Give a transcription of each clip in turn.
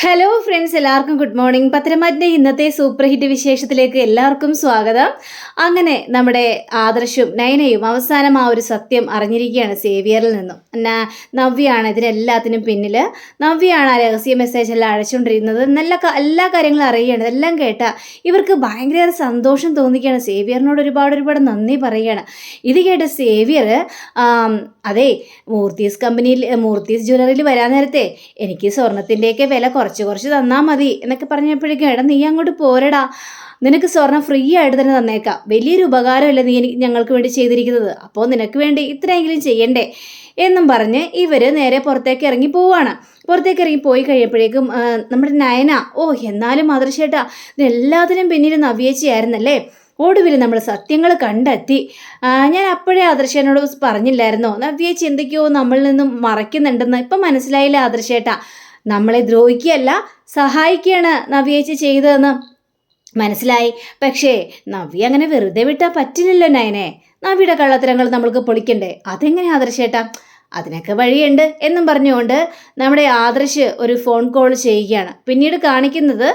Hello friends, എല്ലാവർക്കും good morning. പത്തരമാറ്റിൻ്റെ ഇന്നത്തെ super hit വിശേഷത്തിലേക്ക് എല്ലാവർക്കും സ്വാഗതം. അങ്ങനെ നമ്മുടെ ആദർശും നയനയും അവസാനം ആ ഒരു സത്യം അറിഞ്ഞിരിക്കുകയാണ് സേവിയറിൽ നിന്നും. നവ്യയാണ് ഇതിനെല്ലാത്തിനും പിന്നിൽ. നവ്യയാണ് ആ രഹസ്യ മെസ്സേജ് എല്ലാം അയച്ചുകൊണ്ടിരുന്നത്. എല്ലാ കാര്യങ്ങളും അറിയുകയാണ്. ഇതെല്ലാം കേട്ട ഇവർക്ക് ഭയങ്കര സന്തോഷം തോന്നിക്കുകയാണ്. സേവിയറിനോട് ഒരുപാട് നന്ദി പറയുകയാണ്. ഇത് കേട്ട സേവിയർ അതെ മൂർത്തീസ് ജ്വല്ലറിയിൽ വരാൻ നേരത്തെ എനിക്ക് സ്വർണത്തിൻ്റെയൊക്കെ വില കുറച്ച് തന്നാൽ മതി എന്നൊക്കെ പറഞ്ഞപ്പോഴേക്കും എടാ നീ അങ്ങോട്ട് പോരടാ, നിനക്ക് സ്വർണം ഫ്രീ ആയിട്ട് തന്നെ തന്നേക്കാം, വലിയൊരു ഉപകാരമല്ലേ നീ ഞങ്ങൾക്ക് വേണ്ടി ചെയ്തിരിക്കുന്നത്, അപ്പോൾ നിനക്ക് വേണ്ടി ഇത്രയെങ്കിലും ചെയ്യണ്ടേ എന്നും പറഞ്ഞ് ഇവർ നേരെ പുറത്തേക്ക് ഇറങ്ങി പോവാണ്. പുറത്തേക്ക് ഇറങ്ങി പോയി കഴിയുമ്പോഴേക്കും നമ്മുടെ നയന എന്നാലും ആദർശേട്ടാ ഇതിനെല്ലാത്തിനും പിന്നിൽ നവ്യേച്ചിയായിരുന്നല്ലേ, ഒടുവിൽ നമ്മൾ സത്യങ്ങൾ കണ്ടെത്തി. ഞാൻ അപ്പോഴേ ആദർശേനോട് പറഞ്ഞില്ലായിരുന്നോ നവ്യേച്ചി എന്തൊക്കെയോ നമ്മളിൽ നിന്നും മറയ്ക്കുന്നുണ്ടെന്ന്. ഇപ്പം മനസ്സിലായില്ല ആദർശേട്ടാ, നമ്മളെ ദ്രോഹിക്കുകയല്ല സഹായിക്കുകയാണ് നവ്യേച്ചി ചെയ്തതെന്ന് മനസ്സിലായി. പക്ഷേ നവ്യ അങ്ങനെ വെറുതെ വിട്ടാൽ പറ്റില്ലല്ലോ നയനെ, നവ്യയുടെ കള്ളത്തരങ്ങൾ നമ്മൾക്ക് പൊളിക്കണ്ടേ, അതെങ്ങനെ ആദർശേട്ടാ, അതിനൊക്കെ വഴിയുണ്ട് എന്നും പറഞ്ഞുകൊണ്ട് നമ്മുടെ ആദർശ് ഒരു ഫോൺ കോൾ ചെയ്യുകയാണ്. പിന്നീട് കാണിക്കുന്നത്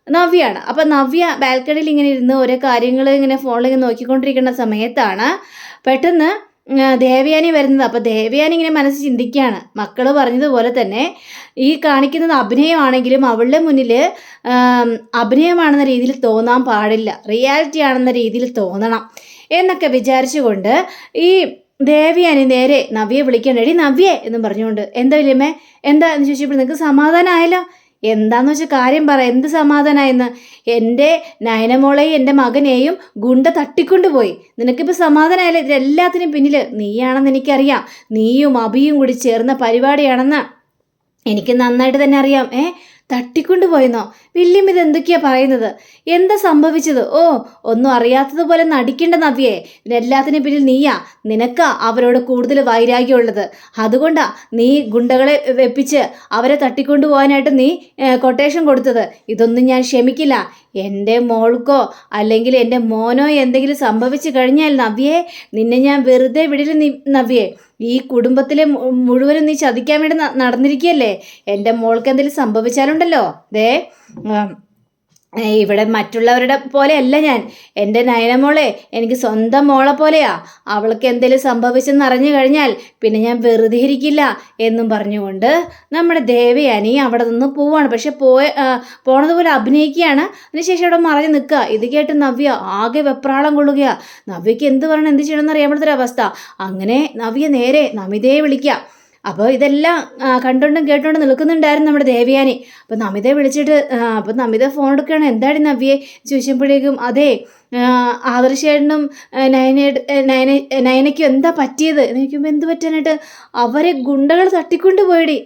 നവ്യാണ്. അപ്പം നവ്യ ബാൽക്കണിയിൽ ഇങ്ങനെ ഇരുന്ന് ഓരോ കാര്യങ്ങൾ ഇങ്ങനെ ഫോണിൽ ഇങ്ങനെ നോക്കിക്കൊണ്ടിരിക്കുന്ന സമയത്താണ് പെട്ടെന്ന് ദേവയാനി വരുന്നത്. അപ്പോൾ ദേവയാനി ഇങ്ങനെ മനസ്സ് ചിന്തിക്കുകയാണ്, മക്കൾ പറഞ്ഞതുപോലെ തന്നെ ഈ കാണിക്കുന്നത് അഭിനയമാണെങ്കിലും അവളുടെ മുന്നിൽ അഭിനയമാണെന്ന രീതിയിൽ തോന്നാൻ പാടില്ല, റിയാലിറ്റി ആണെന്ന രീതിയിൽ തോന്നണം എന്നൊക്കെ വിചാരിച്ചുകൊണ്ട് ഈ ദേവയാനി നേരെ നവ്യെ വിളിക്കണം. എടി നവ്യേ എന്നും പറഞ്ഞുകൊണ്ട്, എന്താ വലിയമ്മേ എന്താ എന്ന് ചോദിച്ചപ്പോൾ നിങ്ങൾക്ക് സമാധാനമായല്ലോ, എന്താന്ന് വെച്ചാൽ കാര്യം പറ, എന്ത് സമാധാനമായെന്ന്, എൻ്റെ നയനമോളെയും എൻ്റെ മകനെയും ഗുണ്ട തട്ടിക്കൊണ്ടുപോയി, നിനക്കിപ്പോൾ സമാധാനമായാലും ഇതിലെല്ലാത്തിനും പിന്നിൽ നീയാണെന്ന് എനിക്കറിയാം, നീയും അഭിയും കൂടി ചേർന്ന പരിപാടിയാണെന്ന് എനിക്ക് നന്നായിട്ട് തന്നെ അറിയാം. തട്ടിക്കൊണ്ടുപോയെന്നോ, വില്യം ഇത് എന്തൊക്കെയാ പറയുന്നത്, എന്താ സംഭവിച്ചത്? ഒന്നും അറിയാത്തതുപോലെ നടിക്കേണ്ട നവ്യേ, ഇതിനെല്ലാത്തിനും പിന്നിൽ നീയാ, നിനക്കാ അവരോട് കൂടുതൽ വൈരാഗ്യമുള്ളത്, അതുകൊണ്ടാ നീ ഗുണ്ടകളെ വെപ്പിച്ച് അവരെ തട്ടിക്കൊണ്ടുപോകാനായിട്ട് നീ കൊട്ടേഷൻ കൊടുത്തത്. ഇതൊന്നും ഞാൻ ക്ഷമിക്കില്ല. എൻ്റെ മോൾക്കോ അല്ലെങ്കിൽ എൻ്റെ മോനോ എന്തെങ്കിലും സംഭവിച്ചു കഴിഞ്ഞാൽ നവ്യേ, നിന്നെ ഞാൻ വെറുതെ വിടില്ല നവ്യേ, ഈ കുടുംബത്തിലെ മുഴുവനും നീ ചതിക്കാൻ വേണ്ടി നടന്നിരിക്കുകയല്ലേ, എൻ്റെ മോൾക്ക് എന്തെങ്കിലും സംഭവിച്ചാലുണ്ടല്ലോ ഇവിടെ മറ്റുള്ളവരുടെ പോലെയല്ല ഞാൻ, എൻ്റെ നയനമോളെ എനിക്ക് സ്വന്തം മോളെ പോലെയാ, അവൾക്ക് എന്തെങ്കിലും സംഭവിച്ചെന്ന് അറിഞ്ഞു കഴിഞ്ഞാൽ പിന്നെ ഞാൻ വെറുതെ ഇരിക്കില്ല എന്നും പറഞ്ഞുകൊണ്ട് നമ്മുടെ ദേവയാനി അവിടെ നിന്ന് പോവാണ്. പക്ഷെ പോണതുപോലെ അഭിനയിക്കുകയാണ്. അതിനുശേഷം അവിടെ മറഞ്ഞു നിൽക്കുക. ഇത് കേട്ട് നവ്യ ആകെ വെപ്രാളം കൊള്ളുകയാണ്. നവ്യയ്ക്ക് എന്ത് പറയണം എന്ത് ചെയ്യണമെന്ന് അറിയാൻ പറ്റാത്തൊരവസ്ഥ. അങ്ങനെ നവ്യ നേരെ നമിതയെ വിളിക്കുക. അപ്പോൾ ഇതെല്ലാം കണ്ടുകൊണ്ടും കേട്ടുകൊണ്ടും നിൽക്കുന്നുണ്ടായിരുന്നു നമ്മുടെ ദേവയാനി. അപ്പോൾ നമിതയെ വിളിച്ചിട്ട് അപ്പോൾ നമിത ഫോൺ എടുക്കുകയാണ്. എന്താടി നവ്യയെ ചോദിച്ചപ്പോഴേക്കും അതെ ആദർശേട്ടനും നയനയ്ക്കും എന്താ പറ്റിയത് എന്ന് ചോദിക്കുമ്പോൾ എന്ത് പറ്റാനായിട്ട്, അവരെ ഗുണ്ടകൾ തട്ടിക്കൊണ്ടുപോയടി.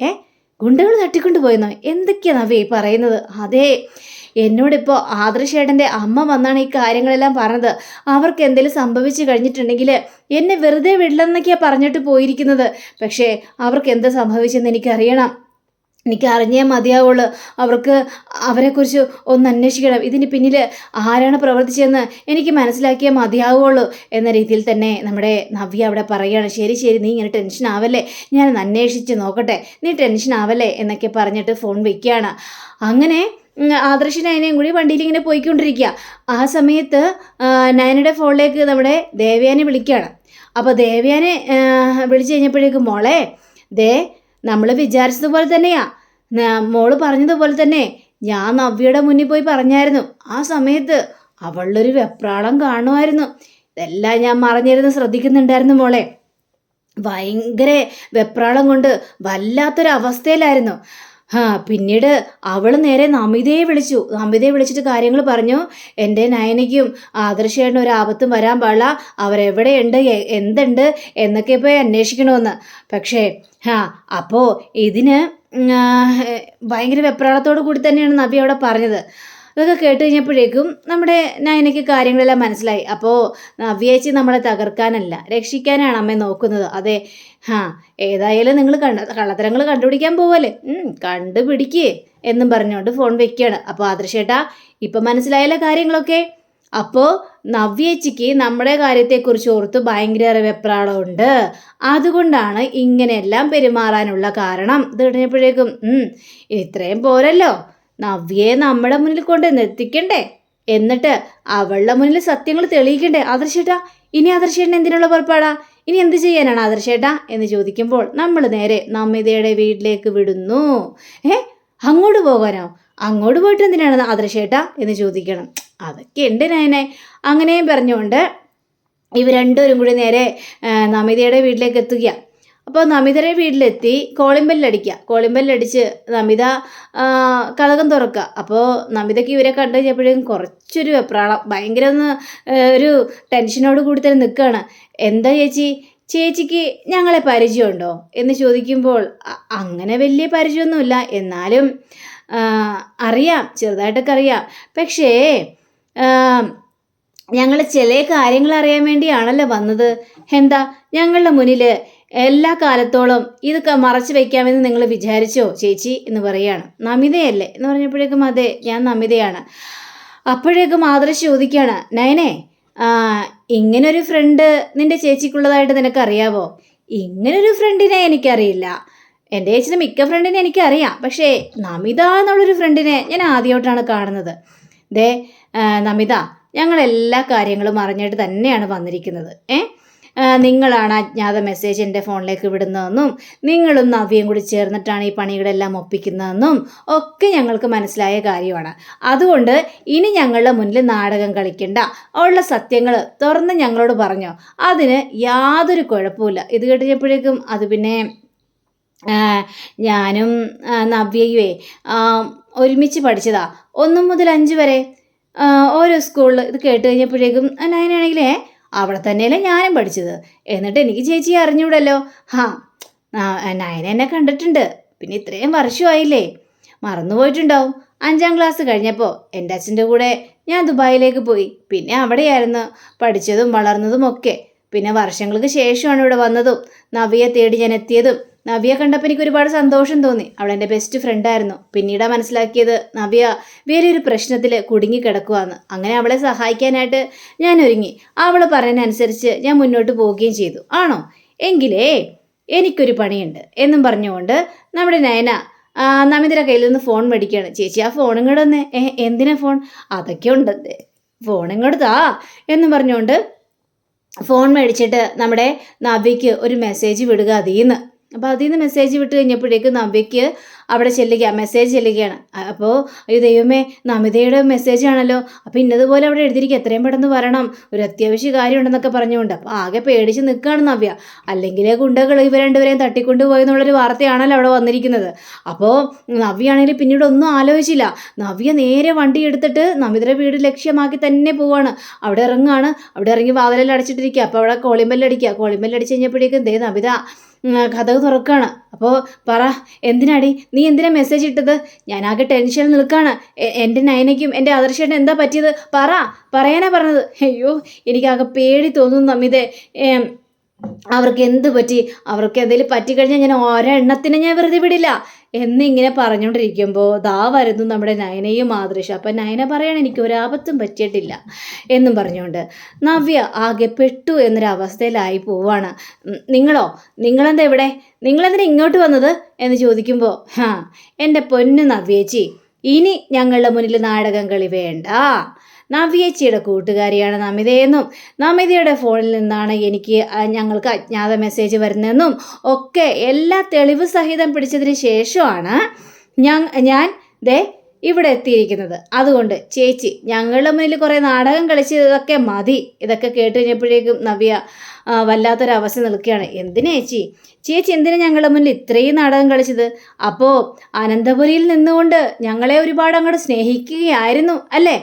ഗുണ്ടകൾ തട്ടിക്കൊണ്ടുപോയെന്നോ, എന്തൊക്കെയാ നവ്യ പറയുന്നത്? അതെ, എന്നോടിപ്പോൾ ആദർശേട്ടൻ്റെ അമ്മ വന്നാണ് ഈ കാര്യങ്ങളെല്ലാം പറഞ്ഞത്. അവർക്ക് എന്തെങ്കിലും സംഭവിച്ചു കഴിഞ്ഞിട്ടുണ്ടെങ്കിൽ എന്നെ വെറുതെ വിടില്ലെന്നൊക്കെയാണ് പറഞ്ഞിട്ട് പോയിരിക്കുന്നത്. പക്ഷേ അവർക്ക് എന്താ സംഭവിച്ചെന്ന് എനിക്കറിയണം, എനിക്ക് അറിഞ്ഞേ മതിയാവുള്ളൂ. അവരെക്കുറിച്ച് ഒന്ന് അന്വേഷിക്കണം, ഇതിന് പിന്നിൽ ആരാണ് പ്രവർത്തിച്ചതെന്ന് എനിക്ക് മനസ്സിലാക്കിയേ മതിയാവുള്ളൂ എന്ന രീതിയിൽ തന്നെ നമ്മുടെ നവ്യ അവിടെ പറയുകയാണ്. ശരി നീ ഇങ്ങനെ ടെൻഷൻ ആവല്ലേ, ഞാനൊന്ന് അന്വേഷിച്ച് നോക്കട്ടെ, നീ ടെൻഷൻ ആവല്ലേ എന്നൊക്കെ പറഞ്ഞിട്ട് ഫോൺ വയ്ക്കുകയാണ്. അങ്ങനെ ആദർശ് നയനയും കൂടി വണ്ടിയിൽ ഇങ്ങനെ പോയിക്കൊണ്ടിരിക്കുക. ആ സമയത്ത് നയനയുടെ ഫോണിലേക്ക് നമ്മുടെ ദേവയാനി വിളിക്കുകയാണ്. അപ്പോൾ ദേവയാനെ വിളിച്ചു കഴിഞ്ഞപ്പോഴേക്കും മോളെ നമ്മൾ വിചാരിച്ചതുപോലെ തന്നെയാ, മോള് പറഞ്ഞതുപോലെ തന്നെ ഞാൻ നവ്യയുടെ മുന്നിൽ പോയി പറഞ്ഞായിരുന്നു. ആ സമയത്ത് അവളുടെ വെപ്രാളം കാണുമായിരുന്നു. ഇതെല്ലാം ഞാൻ മറഞ്ഞിരുന്ന് ശ്രദ്ധിക്കുന്നുണ്ടായിരുന്നു മോളെ. ഭയങ്കര വെപ്രാളം കൊണ്ട് വല്ലാത്തൊരവസ്ഥയിലായിരുന്നു. പിന്നീട് അവൾ നേരെ നമിതയെ വിളിച്ചിട്ട് കാര്യങ്ങൾ പറഞ്ഞു. എൻ്റെ നയനയ്ക്കും ആദർശേട്ടനും ഒരു ആപത്തും വരാൻ പാടില്ല, അവരെവിടെയുണ്ട് എന്തുണ്ട് എന്നൊക്കെ പോയി അന്വേഷിക്കണമെന്ന്. പക്ഷേ അപ്പോൾ ഇതിന് ഭയങ്കര വെപ്രാളത്തോടു കൂടി തന്നെയാണ് നവ്യ അവിടെ പറഞ്ഞത്. അതൊക്കെ കേട്ട് കഴിഞ്ഞപ്പോഴേക്കും നമ്മുടെ നയനയ്ക്ക് കാര്യങ്ങളെല്ലാം മനസ്സിലായി. അപ്പോൾ നവ്യേച്ചി നമ്മളെ തകർക്കാനല്ല രക്ഷിക്കാനാണ് അമ്മ നോക്കുന്നത്. അതെ ഏതായാലും നിങ്ങൾ കള്ളത്തരങ്ങൾ കണ്ടുപിടിക്കാൻ പോവല്ലേ, കണ്ടുപിടിക്കേ എന്നും പറഞ്ഞുകൊണ്ട് ഫോൺ വെക്കുകയാണ്. അപ്പോൾ ആദർശേട്ടാ ഇപ്പം മനസ്സിലായല്ലോ കാര്യങ്ങളൊക്കെ, അപ്പോൾ നവ്യേച്ചിക്ക് നമ്മുടെ കാര്യത്തെക്കുറിച്ച് ഓർത്ത് ഭയങ്കര വെപ്രാളമുണ്ട്. അതുകൊണ്ടാണ് ഇങ്ങനെയെല്ലാം പെരുമാറാനുള്ള കാരണം. ഇത് കഴിഞ്ഞപ്പോഴേക്കും ഇത്രയും പോരല്ലോ, നവ്യയെ നമ്മുടെ മുന്നിൽ കൊണ്ട് നിർത്തിക്കണ്ടേ, എന്നിട്ട് അവളുടെ മുന്നിൽ സത്യങ്ങൾ തെളിയിക്കണ്ടേ ആദർശേട്ടാ. ഇനി ആദർശേട്ടൻ എന്തിനുള്ള പുറപ്പാടാ? ഇനി എന്ത് ചെയ്യാനാണ് ആദർശേട്ടാ എന്ന് ചോദിക്കുമ്പോൾ നമ്മൾ നേരെ നമിതയുടെ വീട്ടിലേക്ക് വിടുന്നു. അങ്ങോട്ട് പോകാനോ? അങ്ങോട്ട് പോയിട്ട് എന്തിനാണ് ആദർശേട്ടാ എന്ന് ചോദിക്കണം. അതൊക്കെ ഉണ്ട് നയനെ. അങ്ങനെയും പറഞ്ഞുകൊണ്ട് ഇവർ രണ്ടുപേരും കൂടി നേരെ നമിതയുടെ വീട്ടിലേക്ക് എത്തുക. അപ്പോൾ നമിതയുടെ വീട്ടിലെത്തി കോളിംഗ് ബെല്ലടിച്ച് നമിത കതകം തുറക്കുക. അപ്പോൾ നമിതയ്ക്ക് ഇവരെ കണ്ടു കഴിഞ്ഞപ്പോഴേക്കും കുറച്ചൊരു വെപ്രാളം, ഭയങ്കര ഒരു ടെൻഷനോട് കൂടി തന്നെ നിൽക്കുകയാണ്. എന്താ ചേച്ചിക്ക് ഞങ്ങളെ പരിചയമുണ്ടോ എന്ന് ചോദിക്കുമ്പോൾ അങ്ങനെ വലിയ പരിചയമൊന്നുമില്ല, എന്നാലും അറിയാം, ചെറുതായിട്ടൊക്കെ അറിയാം. പക്ഷേ ഞങ്ങൾ ചില കാര്യങ്ങൾ അറിയാൻ വേണ്ടിയാണല്ലോ വന്നത്. എന്താ ഞങ്ങളുടെ മുന്നിൽ എല്ലാ കാലത്തോളം ഇതൊക്കെ മറച്ചു വയ്ക്കാമെന്ന് നിങ്ങൾ വിചാരിച്ചോ ചേച്ചി എന്ന് പറയുകയാണ്. നമിതയല്ലേ എന്ന് പറഞ്ഞപ്പോഴേക്കും അതെ, ഞാൻ നമിതയാണ്. അപ്പോഴേക്കും ആദർശ് ചോദിക്കുകയാണ്, നയനെ ഇങ്ങനൊരു ഫ്രണ്ട് നിൻ്റെ ചേച്ചിക്കുള്ളതായിട്ട് നിനക്കറിയാവോ? ഇങ്ങനൊരു ഫ്രണ്ടിനെ എനിക്കറിയില്ല. എൻ്റെ ചേച്ചിയുടെ മിക്ക ഫ്രണ്ടിനെ എനിക്കറിയാം, പക്ഷേ നമിത എന്നുള്ളൊരു ഫ്രണ്ടിനെ ഞാൻ ആദ്യമായിട്ടാണ് കാണുന്നത്. നമിത, ഞങ്ങളെല്ലാ കാര്യങ്ങളും അറിഞ്ഞിട്ട് തന്നെയാണ് വന്നിരിക്കുന്നത്. നിങ്ങളാണ് അജ്ഞാത മെസ്സേജ് എൻ്റെ ഫോണിലേക്ക് വിടുന്നതെന്നും നിങ്ങളും നവ്യയും കൂടി ചേർന്നിട്ടാണ് ഈ പണികളെല്ലാം ഒപ്പിക്കുന്നതെന്നും ഒക്കെ ഞങ്ങൾക്ക് മനസ്സിലായ കാര്യമാണ്. അതുകൊണ്ട് ഇനി ഞങ്ങളുടെ മുന്നിൽ നാടകം കളിക്കണ്ട, ഉള്ള സത്യങ്ങൾ തുറന്ന് ഞങ്ങളോട് പറഞ്ഞോ, അതിന് യാതൊരു കുഴപ്പമില്ല. ഇത് കേട്ടപ്പോഴേക്കും അത് പിന്നെ ഞാനും നവ്യയുവേ ഒരുമിച്ച് പഠിച്ചതാ, 1 മുതൽ 5 വരെ ഓരോ സ്കൂളിൽ. ഇത് കേട്ട് കഴിഞ്ഞപ്പോഴേക്കും നയനാണെങ്കിലേ അവിടെ തന്നെയല്ലേ ഞാനും പഠിച്ചത്, എന്നിട്ട് എനിക്ക് ചേച്ചി അറിഞ്ഞൂടല്ലോ. നയന എന്നെ കണ്ടിട്ടുണ്ട്, പിന്നെ ഇത്രയും വർഷമായില്ലേ, മറന്നുപോയിട്ടുണ്ടാവും. 5ാം ക്ലാസ് കഴിഞ്ഞപ്പോൾ എൻ്റെ അച്ഛൻ്റെ കൂടെ ഞാൻ ദുബായിലേക്ക് പോയി. പിന്നെ അവിടെയായിരുന്നു പഠിച്ചതും വളർന്നതും ഒക്കെ. പിന്നെ വർഷങ്ങൾക്ക് ശേഷമാണ് ഇവിടെ വന്നതും നവ്യയെ തേടി ഞാൻ എത്തിയതും. നവ്യ കണ്ടപ്പോൾ എനിക്ക് ഒരുപാട് സന്തോഷം തോന്നി. അവൾ എൻ്റെ ബെസ്റ്റ് ഫ്രണ്ടായിരുന്നു. പിന്നീടാണ് മനസ്സിലാക്കിയത് നവ്യ വലിയൊരു പ്രശ്നത്തിൽ കുടുങ്ങിക്കിടക്കുവാന്ന്. അങ്ങനെ അവളെ സഹായിക്കാനായിട്ട് ഞാൻ ഒരുങ്ങി. അവൾ പറയുന്നതനുസരിച്ച് ഞാൻ മുന്നോട്ട് പോവുകയും ചെയ്തു. ആണോ? എങ്കിലേ എനിക്കൊരു പണിയുണ്ട് എന്നും പറഞ്ഞുകൊണ്ട് നമ്മുടെ നയന നമിതയുടെ കയ്യിൽ നിന്ന് ഫോൺ മേടിക്കുകയാണ്. ചേച്ചി ആ ഫോൺ ഇങ്ങോട്ട് വന്നേ. എന്തിനാ ഫോൺ? അതൊക്കെ ഉണ്ട്, ഫോൺ ഇങ്ങോട്ട് താ എന്നും പറഞ്ഞുകൊണ്ട് ഫോൺ മേടിച്ചിട്ട് നമ്മുടെ നവ്യയ്ക്ക് ഒരു മെസ്സേജ് വിടുക അതിന്ന്. അപ്പോൾ അതിൽ നിന്ന് മെസ്സേജ് വിട്ട് കഴിഞ്ഞപ്പോഴേക്ക് നവ്യയ്ക്ക് അവിടെ മെസ്സേജ് ചെല്ലുകയാണ്. അപ്പോൾ അയ്യോ ദൈവമേ, നമിതയുടെ മെസ്സേജ് ആണല്ലോ, അപ്പോൾ ഇന്നതുപോലെ അവിടെ എഴുതിയിരിക്കുക, എത്രയും പെട്ടെന്ന് വരണം, ഒരു അത്യാവശ്യ കാര്യമുണ്ടെന്നൊക്കെ പറഞ്ഞുകൊണ്ട്. അപ്പോൾ ആകെ പേടിച്ച് നിൽക്കുകയാണ് നവ്യ. അല്ലെങ്കിൽ ഗുണ്ടകൾ ഇവർ രണ്ടുപേരെയും തട്ടിക്കൊണ്ട് പോയെന്നുള്ളൊരു വാർത്തയാണല്ലോ അവിടെ വന്നിരിക്കുന്നത്. അപ്പോൾ നവ്യാണെങ്കിൽ പിന്നീട് ഒന്നും ആലോചിച്ചില്ല. നവ്യ നേരെ വണ്ടി എടുത്തിട്ട് നമിതയുടെ വീട് ലക്ഷ്യമാക്കി തന്നെ പോവാണ്. അവിടെ ഇറങ്ങുകയാണ്. അവിടെ ഇറങ്ങി വാതിലെല്ലാം അടച്ചിട്ടിരിക്കുക. അപ്പോൾ അവിടെ കോളിംഗ് ബെല്ലടിച്ച് കഴിഞ്ഞപ്പോഴേക്കും നമിത കഥ തുറക്കുകയാണ്. അപ്പോൾ പറ, നീ എന്തിനാ മെസ്സേജ് ഇട്ടത്? ഞാനാകെ ടെൻഷനിൽ നിൽക്കുകയാണ്. എൻ്റെ നയനയ്ക്കും എൻ്റെ ആദർശേട്ടൻ എന്താ പറ്റിയത്? പറയാനാ പറഞ്ഞത്. അയ്യോ, എനിക്കാകെ പേടി തോന്നുന്നു നമിതേ. അവർക്ക് എന്ത് പറ്റി? അവർക്ക് എന്തെങ്കിലും പറ്റിക്കഴിഞ്ഞാൽ ഞാൻ ഒരെണ്ണത്തിനെ ഞാൻ വെറുതെ വിടില്ല എന്നിങ്ങനെ പറഞ്ഞുകൊണ്ടിരിക്കുമ്പോൾ ദാ വരുന്നു നമ്മുടെ നയനയും ആദർശം. അപ്പം നയന പറയണം എനിക്ക് ഒരാപത്തും പറ്റിയിട്ടില്ല എന്നും പറഞ്ഞുകൊണ്ട് നവ്യ ആകെ പെട്ടു എന്നൊരവസ്ഥയിലായി പോവാണ്. നിങ്ങളെന്താ ഇവിടെ? നിങ്ങളെന്തിനാ ഇങ്ങോട്ട് വന്നത് എന്ന് ചോദിക്കുമ്പോൾ എൻ്റെ പൊന്നു നവ്യേച്ചി, ഇനി ഞങ്ങളുടെ മുന്നിൽ നാടകം കളി വേണ്ട. നവ്യേച്ചിയുടെ കൂട്ടുകാരിയാണ് നമിതയെന്നും നമിതയുടെ ഫോണിൽ നിന്നാണ് ഞങ്ങൾക്ക് അജ്ഞാത മെസ്സേജ് വരുന്നതെന്നും ഒക്കെ എല്ലാ തെളിവ് സഹിതം പിടിച്ചതിന് ശേഷമാണ് ഞാൻ ഇവിടെ എത്തിയിരിക്കുന്നത്. അതുകൊണ്ട് ചേച്ചി ഞങ്ങളുടെ മുന്നിൽ കുറേ നാടകം കളിച്ചതൊക്കെ മതി. ഇതൊക്കെ കേട്ട് കഴിഞ്ഞപ്പോഴേക്കും നവ്യ വല്ലാത്തൊരവസ്ഥ നിൽക്കുകയാണ്. എന്തിനാ ചേച്ചി എന്തിനാ ഞങ്ങളുടെ മുന്നിൽ ഇത്രയും നാടകം കളിച്ചത്? അപ്പോൾ അനന്തപുരിയിൽ നിന്നുകൊണ്ട് ഞങ്ങളെ ഒരുപാട് അങ്ങോട്ട് സ്നേഹിക്കുകയായിരുന്നു അല്ലേ?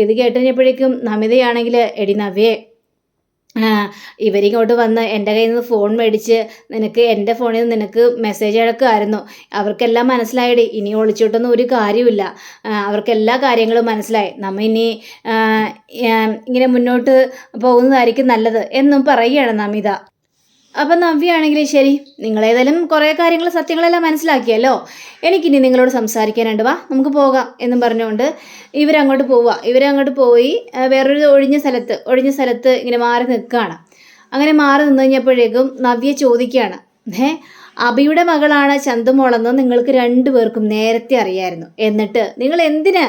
ഇത് കേട്ട് കഴിഞ്ഞപ്പോഴേക്കും നമിതയാണെങ്കിൽ എടി നവ്യേ, ഇവരിങ്ങോട്ട് വന്ന് എൻ്റെ കയ്യിൽ നിന്ന് ഫോൺ മേടിച്ച് എൻ്റെ ഫോണിൽ നിന്ന് നിനക്ക് മെസ്സേജ് അടക്കുമായിരുന്നു. അവർക്കെല്ലാം മനസ്സിലായിടി, ഇനി ഒളിച്ചോട്ടൊന്നും ഒരു കാര്യമില്ല. അവർക്കെല്ലാ കാര്യങ്ങളും മനസ്സിലായി. നമ്മ ഇനി ഇങ്ങനെ മുന്നോട്ട് പോകുന്നതായിരിക്കും നല്ലത് എന്നും പറയുകയാണ് നമിത. അപ്പം നവ്യാണെങ്കിൽ ശരി, നിങ്ങളേതായാലും കുറേ കാര്യങ്ങൾ സത്യങ്ങളെല്ലാം മനസ്സിലാക്കിയല്ലോ, എനിക്കിനി നിങ്ങളോട് സംസാരിക്കാനുണ്ട്, വാ നമുക്ക് പോകാം എന്നും പറഞ്ഞുകൊണ്ട് ഇവരങ്ങോട്ട് പോവുക. ഇവരങ്ങോട്ട് പോയി വേറൊരു ഒഴിഞ്ഞ സ്ഥലത്ത് ഇങ്ങനെ മാറി നിൽക്കുകയാണ്. അങ്ങനെ മാറി നിന്ന് കഴിഞ്ഞപ്പോഴേക്കും നവ്യ ചോദിക്കുകയാണ്, അഭിയുടെ മകളാണ് ചന്തുമോളെന്ന് നിങ്ങൾക്ക് രണ്ടുപേർക്കും നേരത്തെ അറിയായിരുന്നു, എന്നിട്ട് നിങ്ങൾ എന്തിന്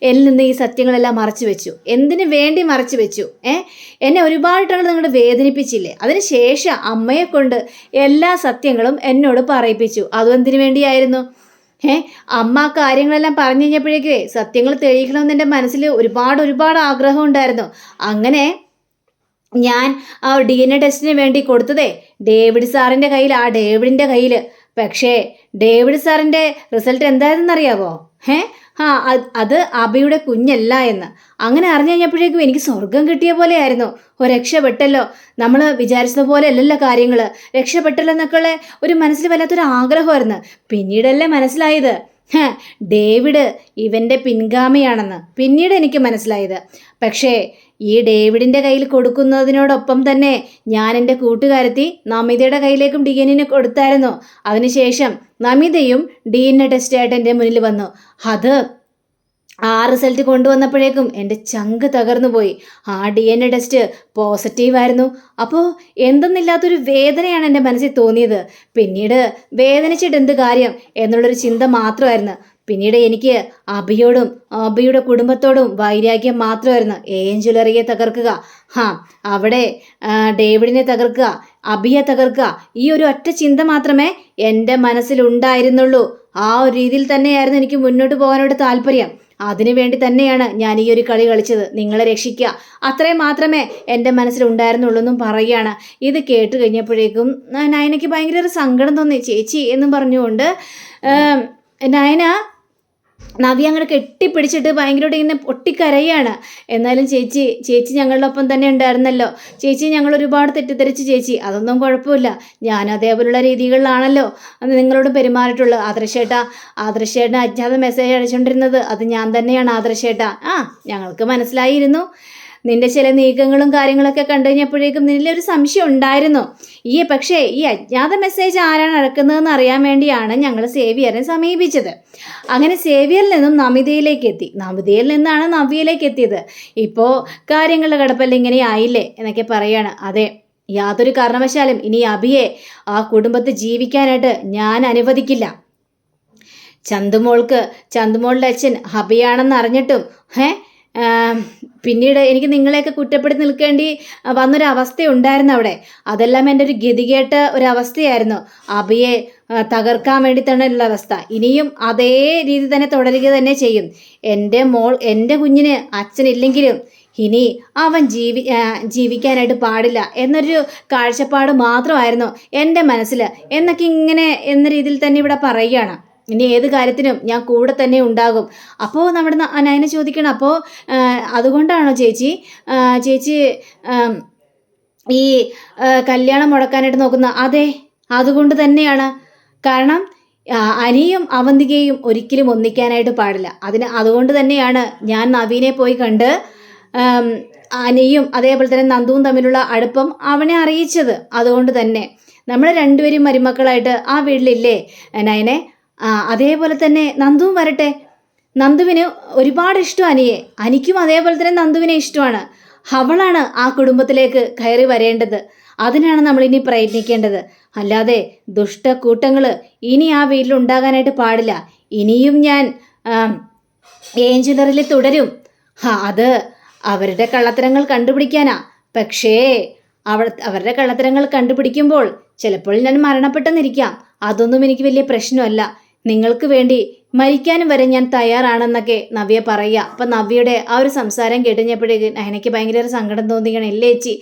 എന്നിൽ നിന്ന് ഈ സത്യങ്ങളെല്ലാം മറച്ചു വെച്ചു? എന്തിനു വേണ്ടി മറച്ചു വെച്ചു? എന്നെ ഒരുപാടാണ് നിങ്ങൾ വേദനിപ്പിച്ചില്ലേ? അതിനുശേഷം അമ്മയെ കൊണ്ട് എല്ലാ സത്യങ്ങളും എന്നോട് പറയിപ്പിച്ചു. അതും എന്തിനു വേണ്ടിയായിരുന്നു? അമ്മ ആ കാര്യങ്ങളെല്ലാം പറഞ്ഞു കഴിഞ്ഞപ്പോഴേക്കേ സത്യങ്ങൾ തെളിയിക്കണമെന്ന് എൻ്റെ മനസ്സിൽ ഒരുപാട് ആഗ്രഹം ഉണ്ടായിരുന്നു. അങ്ങനെ ഞാൻ ആ DNA ടെസ്റ്റിന് വേണ്ടി കൊടുത്തതേ ഡേവിഡ് സാറിൻ്റെ കയ്യിൽ, ആ ഡേവിഡിൻ്റെ കയ്യിൽ. പക്ഷേ ഡേവിഡ് സാറിൻ്റെ റിസൾട്ട് എന്തായിരുന്നറിയാവോ? അത് അബിയുടെ കുഞ്ഞല്ല എന്ന്. അങ്ങനെ അറിഞ്ഞു കഴിഞ്ഞപ്പോഴേക്കും എനിക്ക് സ്വർഗം കിട്ടിയ പോലെയായിരുന്നു. രക്ഷപ്പെട്ടല്ലോ, നമ്മൾ വിചാരിച്ചതുപോലെ അല്ലല്ലോ കാര്യങ്ങൾ, രക്ഷപ്പെട്ടല്ലോ എന്നൊക്കെയുള്ള ഒരു മനസ്സിൽ വല്ലാത്തൊരു ആഗ്രഹമായിരുന്നു. പിന്നീടല്ലേ മനസ്സിലായത് ഡേവിഡ് ഇവൻ്റെ പിൻഗാമിയാണെന്ന്. പിന്നീട് എനിക്ക് മനസ്സിലായത്. പക്ഷേ ഈ ഡേവിഡിൻ്റെ കയ്യിൽ കൊടുക്കുന്നതിനോടൊപ്പം തന്നെ ഞാൻ എൻ്റെ കൂട്ടുകാരത്തി നമിതയുടെ കയ്യിലേക്കും DNA കൊടുത്തായിരുന്നു. അതിനുശേഷം നമിതയും DNA ടെസ്റ്റായിട്ട് എൻ്റെ മുന്നിൽ വന്നു. അത് ആ റിസൾട്ട് കൊണ്ടുവന്നപ്പോഴേക്കും എൻ്റെ ചങ്ക് തകർന്നു പോയി. ആ DNA ടെസ്റ്റ് പോസിറ്റീവായിരുന്നു. അപ്പോൾ എന്തെന്നില്ലാത്തൊരു വേദനയാണ് എൻ്റെ മനസ്സിൽ തോന്നിയത്. പിന്നീട് വേദനിച്ചിട്ട് എന്ത് കാര്യം എന്നുള്ളൊരു ചിന്ത മാത്രമായിരുന്നു. പിന്നീട് എനിക്ക് അഭിയോടും അഭിയുടെ കുടുംബത്തോടും വൈരാഗ്യം മാത്രമായിരുന്നു. ജ്വല്ലറിയെ തകർക്കുക, അവിടെ ഡേവിഡിനെ തകർക്കുക, അഭിയെ തകർക്കുക, ഈ ഒരു ഒറ്റ ചിന്ത മാത്രമേ എൻ്റെ മനസ്സിലുണ്ടായിരുന്നുള്ളൂ. ആ ഒരു രീതിയിൽ തന്നെയായിരുന്നു എനിക്ക് മുന്നോട്ട് പോകാനോട് താല്പര്യം. അതിനുവേണ്ടി തന്നെയാണ് ഞാൻ ഈ ഒരു കളി കളിച്ചത്, നിങ്ങളെ രക്ഷിക്കുക, അത്രയും മാത്രമേ എൻ്റെ മനസ്സിലുണ്ടായിരുന്നുള്ളൂ എന്നും പറയുകയാണ്. ഇത് കേട്ട് കഴിഞ്ഞപ്പോഴേക്കും നയനയ്ക്ക് ഭയങ്കര ഒരു സങ്കടം തോന്നി. ചേച്ചി എന്നും പറഞ്ഞുകൊണ്ട് നയന നവ്യ അങ്ങോട്ട് കെട്ടിപ്പിടിച്ചിട്ട് ഭയങ്കരമായിട്ട് ഇങ്ങനെ പൊട്ടിക്കരയാണ്. എന്നാലും ചേച്ചി ഞങ്ങളുടെ ഒപ്പം തന്നെ ഉണ്ടായിരുന്നല്ലോ, ചേച്ചി ഞങ്ങൾ ഒരുപാട് തെറ്റിദ്ധരിച്ച് ചേച്ചി, അതൊന്നും കുഴപ്പമില്ല, ഞാൻ അതേപോലുള്ള രീതികളിലാണല്ലോ അത് നിങ്ങളോട് പെരുമാറിയിട്ടുള്ളത്. ആദർശേട്ടൻ അജ്ഞാത മെസ്സേജ് അയച്ചുകൊണ്ടിരുന്നത് അത് ഞാൻ തന്നെയാണ് ആദർശേട്ടാ. ഞങ്ങൾക്ക് മനസ്സിലായിരുന്നു. നിന്റെ ചില നീക്കങ്ങളും കാര്യങ്ങളൊക്കെ കണ്ടു കഴിഞ്ഞപ്പോഴേക്കും നിന്നിലൊരു സംശയം ഉണ്ടായിരുന്നു. പക്ഷേ ഈ അജ്ഞാത മെസ്സേജ് ആരാണ് അടക്കുന്നതെന്ന് അറിയാൻ വേണ്ടിയാണ് ഞങ്ങൾ സേവിയറിനെ സമീപിച്ചത്. അങ്ങനെ സേവിയറിൽ നിന്നും നമിതയിലേക്ക് എത്തി, നമിതയിൽ നിന്നാണ് നവ്യയിലേക്ക് എത്തിയത്. ഇപ്പോൾ കാര്യങ്ങളുടെ കിടപ്പെല്ലാം ഇങ്ങനെ ആയില്ലേ എന്നൊക്കെ പറയാണ്. അതെ, യാതൊരു കാരണവശാലും ഇനി അഭിയെ ആ കുടുംബത്തിൽ ജീവിക്കാനായിട്ട് ഞാൻ അനുവദിക്കില്ല. ചന്തുമോളുടെ അച്ഛൻ അഭിയാണെന്ന് അറിഞ്ഞിട്ടും പിന്നീട് എനിക്ക് നിങ്ങളെയൊക്കെ കുറ്റപ്പെടുത്തി നിൽക്കേണ്ടി വന്നൊരവസ്ഥയുണ്ടായിരുന്നു അവിടെ. അതെല്ലാം എൻ്റെ ഒരു ഗതികേട്ട ഒരവസ്ഥയായിരുന്നു. അഭിയെ തകർക്കാൻ വേണ്ടി തന്നെയുള്ള അവസ്ഥ. ഇനിയും അതേ രീതി തന്നെ തുടരുക തന്നെ ചെയ്യും. എൻ്റെ കുഞ്ഞിന് അച്ഛനില്ലെങ്കിലും ഇനി അവൻ ജീവിക്കാനായിട്ട് പാടില്ല എന്നൊരു കാഴ്ചപ്പാട് മാത്രമായിരുന്നു എൻ്റെ മനസ്സിൽ എന്നൊക്കെ ഇങ്ങനെ എന്ന രീതിയിൽ തന്നെ ഇവിടെ പറയുകയാണ്. ഇനി ഏത് കാര്യത്തിനും ഞാൻ കൂടെ തന്നെ ഉണ്ടാകും. അപ്പോൾ നമ്മുടെ നയന ചോദിക്കണം, അപ്പോൾ അതുകൊണ്ടാണോ ചേച്ചി ഈ കല്യാണം മുടക്കാനായിട്ട് നോക്കുന്ന? അതെ, അതുകൊണ്ട് തന്നെയാണ്. കാരണം അനിയും അവന്തികയും ഒരിക്കലും ഒന്നിക്കാനായിട്ട് പാടില്ല. അതുകൊണ്ട് തന്നെയാണ് ഞാൻ നവീനെ പോയി കണ്ട് അനിയും അതേപോലെ തന്നെ നന്ദുവും തമ്മിലുള്ള അടുപ്പം അവനെ അറിയിച്ചത്. അതുകൊണ്ട് തന്നെ നമ്മൾ രണ്ടുപേരും മരുമക്കളായിട്ട് ആ വീട്ടിലില്ലേ നയനെ? അതേപോലെ തന്നെ നന്ദുവും വരട്ടെ. നന്ദുവിന് ഒരുപാട് ഇഷ്ടം അനിയെ, അനിക്കും അതേപോലെ തന്നെ നന്ദുവിനെ ഇഷ്ടമാണ്. അവളാണ് ആ കുടുംബത്തിലേക്ക് കയറി വരേണ്ടത്. അതിനാണ് നമ്മൾ ഇനി പ്രയത്നിക്കേണ്ടത്. അല്ലാതെ ദുഷ്ടക്കൂട്ടങ്ങൾ ഇനി ആ വീട്ടിൽ ഉണ്ടാകാനായിട്ട് പാടില്ല. ഇനിയും ഞാൻ ജ്വല്ലറിയിൽ തുടരും. അത് അവരുടെ കള്ളത്തരങ്ങൾ കണ്ടുപിടിക്കാനാ. പക്ഷേ അവരുടെ കള്ളത്തരങ്ങൾ കണ്ടുപിടിക്കുമ്പോൾ ചിലപ്പോൾ ഞാൻ മരണപ്പെട്ടെന്നിരിക്കാം. അതൊന്നും എനിക്ക് വലിയ പ്രശ്നമല്ല. നിങ്ങൾക്ക് വേണ്ടി മരിക്കാനും വരെ ഞാൻ തയ്യാറാണെന്നൊക്കെ നവ്യ പറയുക. അപ്പം നവ്യയുടെ ആ ഒരു സംസാരം കേട്ടുകഴിഞ്ഞപ്പോഴേക്ക് എനിക്ക് ഭയങ്കര ഒരു സങ്കടം തോന്നിക്കണം. ഇല്ലേ ചേച്ചി,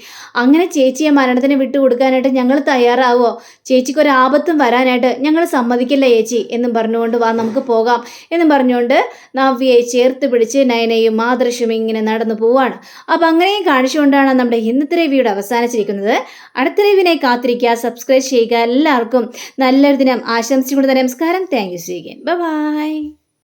അങ്ങനെ ചേച്ചിയെ മരണത്തിന് വിട്ടു കൊടുക്കാനായിട്ട് ഞങ്ങൾ തയ്യാറാവോ? ചേച്ചിക്ക് ഒരു ആപത്തും വരാനായിട്ട് ഞങ്ങൾ സമ്മതിക്കില്ല ചേച്ചി എന്നും പറഞ്ഞുകൊണ്ട് വാ നമുക്ക് പോകാം എന്നും പറഞ്ഞുകൊണ്ട് നവ്യയെ ചേർത്ത് പിടിച്ച് നയനയും ആദർശും ഇങ്ങനെ നടന്നു പോവാണ്. അപ്പം അങ്ങനെയും കാണിച്ചുകൊണ്ടാണ് നമ്മുടെ ഇന്നത്തെ റിവ്യൂടെ അവസാനിച്ചിരിക്കുന്നത്. അടുത്ത റിവ്യൂവിനെ കാത്തിരിക്കുക, സബ്സ്ക്രൈബ് ചെയ്യുക. എല്ലാവർക്കും നല്ലൊരു ദിനം ആശംസിച്ചുകൊണ്ട് തന്നെ നമസ്കാരം. Thank you. ബൈ.